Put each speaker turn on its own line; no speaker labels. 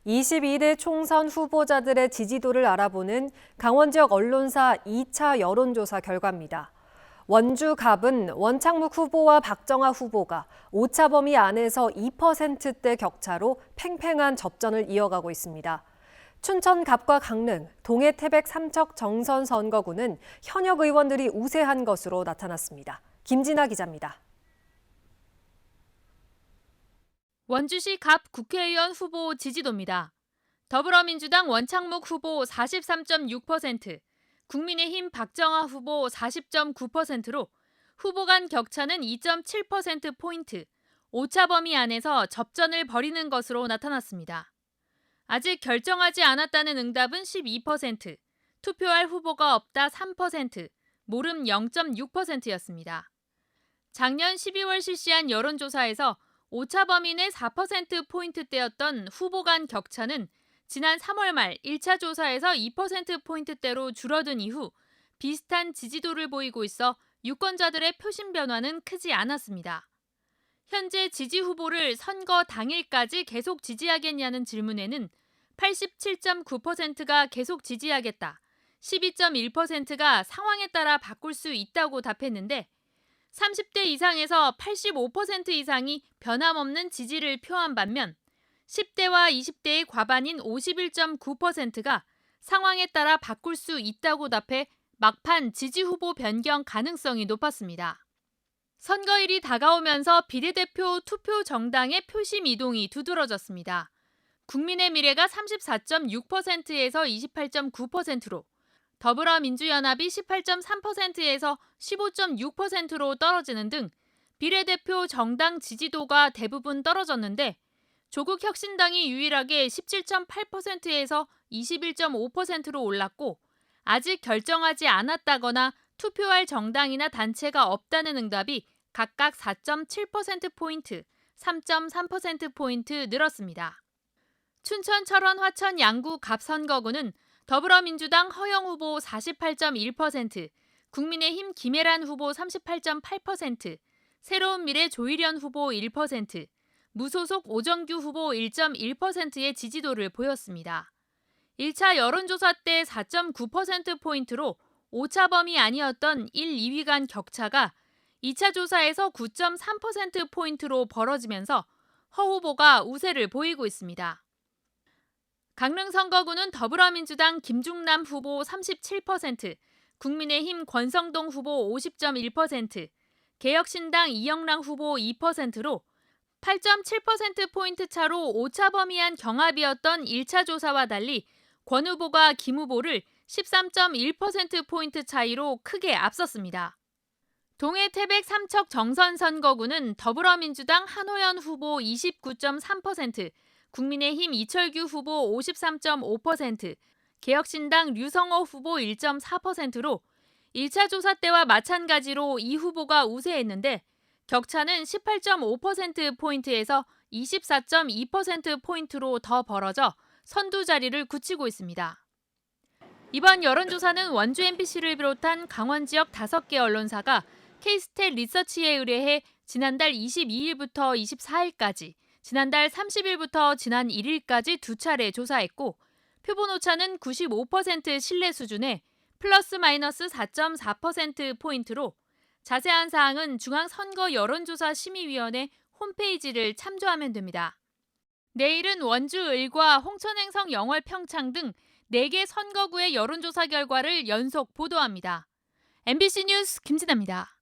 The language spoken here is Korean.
22대 총선 후보자들의 지지도를 알아보는 강원 지역 언론사 2차 여론조사 결과입니다. 원주 갑은 원창묵 후보와 박정아 후보가 오차 범위 안에서 2%대 격차로 팽팽한 접전을 이어가고 있습니다. 춘천 갑과 강릉, 동해 태백 삼척 정선 선거구는 현역 의원들이 우세한 것으로 나타났습니다. 김진아 기자입니다.
원주시 갑 국회의원 후보 지지도입니다. 더불어민주당 원창묵 후보 43.6%, 국민의힘 박정아 후보 40.9%로 후보 간 격차는 2.7%포인트, 오차 범위 안에서 접전을 벌이는 것으로 나타났습니다. 아직 결정하지 않았다는 응답은 12%, 투표할 후보가 없다 3%, 모름 0.6%였습니다. 작년 12월 실시한 여론조사에서 오차 범위 내 4%포인트대였던 후보 간 격차는 지난 3월 말 1차 조사에서 2%포인트대로 줄어든 이후 비슷한 지지도를 보이고 있어 유권자들의 표심 변화는 크지 않았습니다. 현재 지지 후보를 선거 당일까지 계속 지지하겠냐는 질문에는 87.9%가 계속 지지하겠다, 12.1%가 상황에 따라 바꿀 수 있다고 답했는데 30대 이상에서 85% 이상이 변함없는 지지를 표한 반면 10대와 20대의 과반인 51.9%가 상황에 따라 바꿀 수 있다고 답해 막판 지지 후보 변경 가능성이 높았습니다. 선거일이 다가오면서 비례대표 투표 정당의 표심 이동이 두드러졌습니다. 국민의 미래가 34.6%에서 28.9%로, 더불어민주연합이 18.3%에서 15.6%로 떨어지는 등 비례대표 정당 지지도가 대부분 떨어졌는데 조국 혁신당이 유일하게 17.8%에서 21.5%로 올랐고 아직 결정하지 않았다거나 투표할 정당이나 단체가 없다는 응답이 각각 4.7%포인트, 3.3%포인트 늘었습니다. 춘천, 철원, 화천, 양구, 갑 선거구는 더불어민주당 허영 후보 48.1%, 국민의힘 김혜란 후보 38.8%, 새로운미래 조일현 후보 1%, 무소속 오정규 후보 1.1%의 지지도를 보였습니다. 1차 여론조사 때 4.9%포인트로 오차 범위 아니었던 1, 2위 간 격차가 2차 조사에서 9.3%포인트로 벌어지면서 허 후보가 우세를 보이고 있습니다. 강릉 선거구는 더불어민주당 김중남 후보 37%, 국민의힘 권성동 후보 50.1%, 개혁신당 이영랑 후보 2%로 8.7%포인트 차로 오차 범위한 경합이었던 1차 조사와 달리 권 후보가 김 후보를 13.1%포인트 차이로 크게 앞섰습니다. 동해 태백 삼척 정선 선거구는 더불어민주당 한호연 후보 29.3%, 국민의힘 이철규 후보 53.5%, 개혁신당 류성호 후보 1.4%로 1차 조사 때와 마찬가지로 이 후보가 우세했는데 격차는 18.5%포인트에서 24.2%포인트로 더 벌어져 선두 자리를 굳히고 있습니다. 이번 여론조사는 원주 MBC를 비롯한 강원 지역 5개 언론사가 K스탯 리서치에 의뢰해 지난달 22일부터 24일까지, 지난달 30일부터 지난 1일까지 두 차례 조사했고 표본 오차는 95% 신뢰 수준에 플러스 마이너스 4.4%포인트로 자세한 사항은 중앙선거여론조사심의위원회 홈페이지를 참조하면 됩니다. 내일은 원주 을과 홍천행성 영월 평창 등 4개 선거구의 여론조사 결과를 연속 보도합니다. MBC 뉴스 김진아입니다.